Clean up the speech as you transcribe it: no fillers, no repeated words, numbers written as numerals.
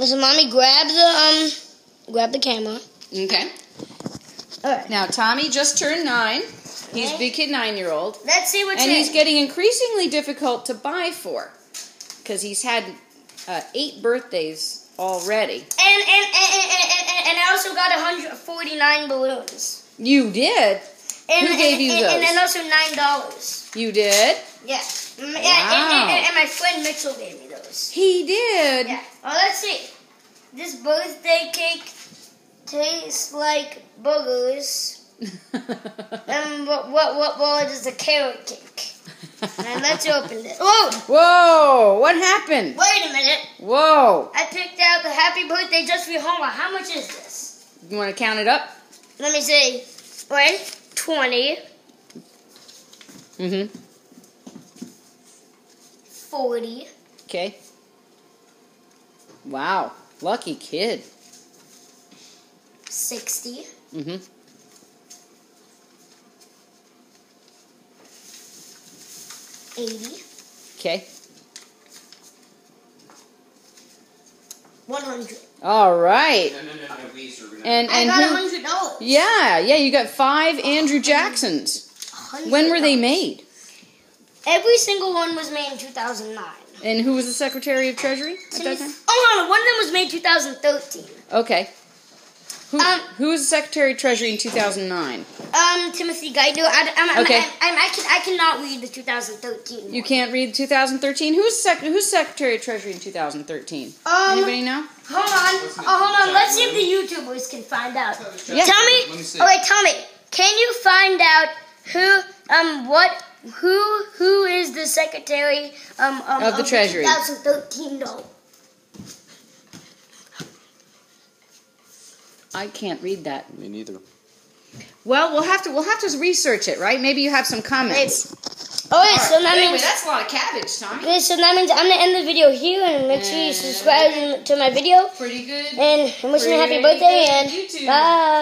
So mommy, grab the camera. Okay. All right. Now Tommy just turned 9. He's a big kid, 9-year-old. Let's see what's and in. he's getting increasingly difficult to buy for, because he's had 8 birthdays already. And I also got 149 balloons. You did? And, Who gave you those? And also $9. You did? Yeah. Wow. And my friend Mitchell gave me those. He did? Yeah. Well, let's see. This birthday cake tastes like boogers. What is a carrot cake? And let's open it. Whoa! Whoa! What happened? Wait a minute. Whoa! I picked out the happy birthday just for you. Hold on. How much is this? You want to count it up? Let me see. Wait. 20. 40. Okay. Wow. Lucky kid. 60. 80. Okay. 100. All right. No, please. And I got who? $100. Yeah, you got 5 Andrew Jacksons. When were they made? Every single one was made in 2009. And who was the Secretary of Treasury at that time? Oh, no, one of them was made 2013. Okay. Who was the Secretary of Treasury in 2009? Timothy Geithner. Okay. I cannot read the 2013 one. You can't read 2013? Who's Secretary of Treasury in 2013? Anybody know? Hold on. Let's see if the YouTubers can find out. Yeah. Tell me. Let me see. Okay, tell me. Can you find out who is the Secretary Of the Treasury. 2013 though? I can't read that. Me neither. Well, we'll have to research it, right? Maybe you have some comments. Okay, so that Anyway, means that's a lot of cabbage, Tommy. okay, so that means I'm gonna end the video here, and make sure you subscribe to my video, Pretty good. and wish me a happy Pretty birthday, good. and You too. bye.